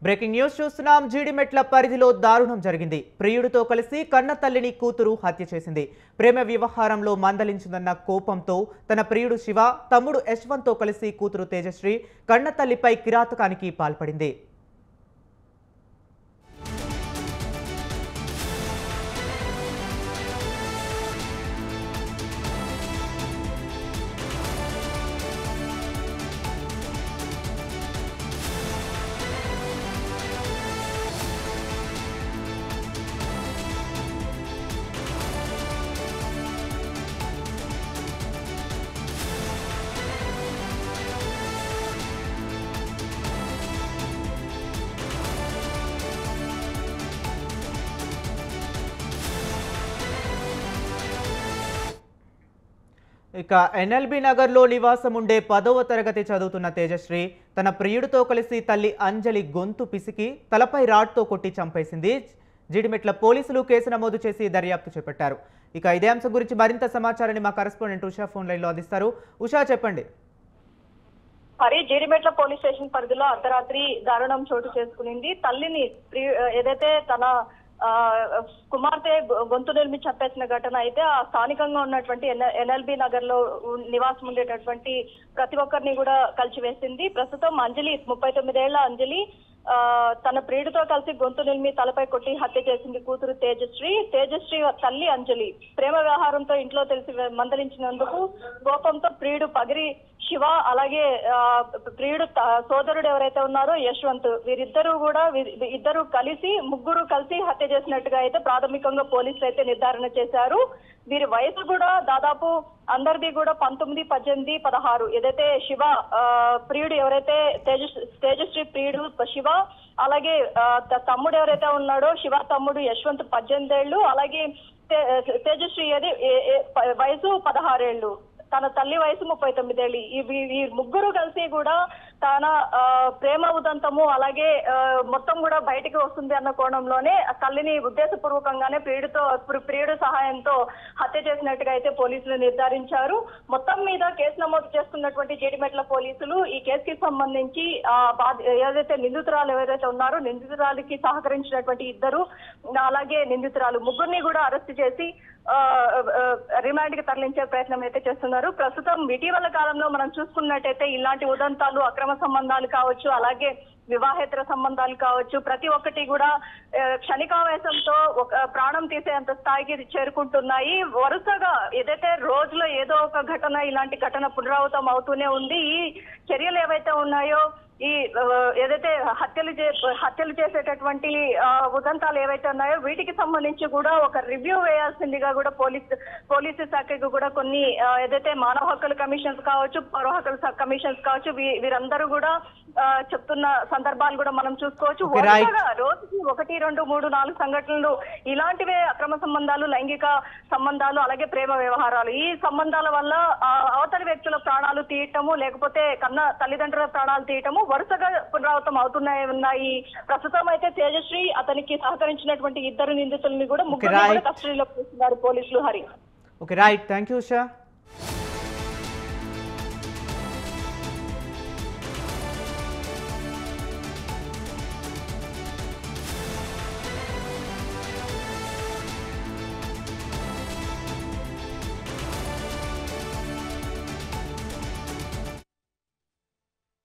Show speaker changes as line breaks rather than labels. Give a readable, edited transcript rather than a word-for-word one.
Breaking news చూస్తున్నాం. జీడిమెట్ల పరిధిలో దారుణం జరిగింది. ప్రియుడితో కలిసి కన్న తల్లిని కూతురు హత్య చేసింది. ప్రేమ వ్యవహారంలో మందలించిందన్న కోపంతో తన ప్రియుడు శివ, తమ్ముడు యశ్వంత్తో కలిసి కూతురు తేజశ్రీ కన్న తల్లిపై కిరాతకానికి పాల్పడింది. ఇక ఎన్ఎల్బీ నగర్లో నివాసం ఉండే 10వ తరగతి చదువుతున్న తేజశ్రీ తన ప్రియుడితో కలిసి తల్లి అంజలి గొంతు పిసికి తలపై రాడ్తో కొట్టి చంపేసింది. జీడిమెట్ల పోలీసులు కేసు నమోదు చేసి దర్యాప్తు చేపట్టారు. ఇక ఇదే అంశం గురించి మరింత సమాచారాన్ని మా కరెస్పాండెంట్ ఉషా ఫోన్ లైన్లో అందిస్తారు. ఉషా, చెప్పండి.
జీడిమెట్ల పోలీస్ స్టేషన్ పరిధిలో అర్ధరాత్రి దారుణం చోటు చేసుకునింది. తల్లిని ఏదైతే తన కుమార్తె గొంతు నిర్మి చంపేసిన ఘటన అయితే ఆ స్థానికంగా ఉన్నటువంటి ఎన్ఎల్బీ నగర్ లో నివాసం ఉండేటటువంటి ప్రతి ఒక్కరిని కూడా కలిసివేసింది. ప్రస్తుతం అంజలి 39 ఏళ్ల అంజలి తన ప్రియుడితో కలిసి గొంతు నిలిమి తలపై కొట్టి హత్య చేసింది కూతురు తేజశ్రీ. తల్లి అంజలి ప్రేమ వ్యవహారంతో ఇంట్లో తెలిసి మందలించినందుకు కోపంతో ప్రియుడు పగిరి శివ, అలాగే ప్రియుడు సోదరుడు ఎవరైతే ఉన్నారో యశ్వంత్, ఇద్దరు కలిసి ముగ్గురు కలిసి హత్య చేసినట్టుగా అయితే ప్రాథమికంగా పోలీసులు అయితే నిర్ధారణ చేశారు. వీరి వయసు కూడా దాదాపు అందరిది కూడా 19, 18, 16. ఏదైతే శివ ప్రియుడు ఎవరైతే తేజశ్రీ ప్రియుడు శివ, అలాగే తమ్ముడు ఎవరైతే ఉన్నాడో శివ తమ్ముడు యశ్వంత్ 18 ఏళ్లు, అలాగే తేజశ్రీ వయసు 16 ఏళ్లు, తన తల్లి వయసు 39 ఏళ్ళు. ఈ ముగ్గురు కలిసి కూడా తన ప్రేమ ఉదంతము అలాగే మొత్తం కూడా బయటికి వస్తుంది అన్న కోణంలోనే తల్లిని ఉద్దేశపూర్వకంగానే ప్రియుడు సహాయంతో హత్య చేసినట్టుగా అయితే పోలీసులు నిర్ధారించారు. మొత్తం మీద కేసు నమోదు చేసుకున్నటువంటి జీడిమెట్ల పోలీసులు ఈ కేసుకి సంబంధించి ఏదైతే నిందితురాలు ఎవరైతే ఉన్నారో నిందితురాలికి సహకరించినటువంటి ఇద్దరు, అలాగే నిందితురాలు ముగ్గురిని కూడా అరెస్ట్ చేసి రిమాండ్ కి తరలించే ప్రయత్నం అయితే చేస్తున్నారు. ప్రస్తుతం ఇటీవల కాలంలో మనం చూసుకున్నట్టయితే ఇలాంటి ఉదంతాలు, అక్రమ సంబంధాలు కావచ్చు, అలాగే వివాహేతర సంబంధాలు కావచ్చు, ప్రతి ఒక్కటి కూడా క్షణికావేశంతో ప్రాణం తీసేంత స్థాయికి చేరుకుంటున్నాయి. వరుసగా ఏదైతే రోజులో ఏదో ఒక ఘటన, ఇలాంటి ఘటన పునరావృతం అవుతూనే ఉంది. ఈ చర్యలు ఏవైతే ఉన్నాయో, ఈ ఏదైతే హత్యలు చేసేటటువంటి ఉదంతాలు ఏవైతే ఉన్నాయో వీటికి సంబంధించి కూడా ఒక రివ్యూ వేయాల్సిందిగా కూడా పోలీసు శాఖకు కూడా కొన్ని ఏదైతే మానవ హక్కుల కమిషన్స్ కావచ్చు, పౌర హక్కుల కమిషన్స్ కావచ్చు, వీరందరూ కూడా చెప్తున్న సందర్భాలు కూడా మనం చూసుకోవచ్చు. రోజుకి 1, 2, 3, 4 సంఘటనలు ఇలాంటివే అక్రమ సంబంధాలు, లైంగిక సంబంధాలు, అలాగే ప్రేమ వ్యవహారాలు. ఈ సంబంధాల వల్ల అవతలి వ్యక్తుల ప్రాణాలు తీయటము, లేకపోతే కన్న తల్లిదండ్రుల ప్రాణాలు తీయటము వరుసగా పునరావృతం అవుతున్నాయి. ప్రస్తుతం అయితే తేజశ్రీ, అతనికి సహకరించినటువంటి ఇద్దరు నిందితుల్ని కూడా ముగ్గురు కస్టడీలో తీసుకున్నారు పోలీసులు. Hari.
Okay, right. Thank you Usha.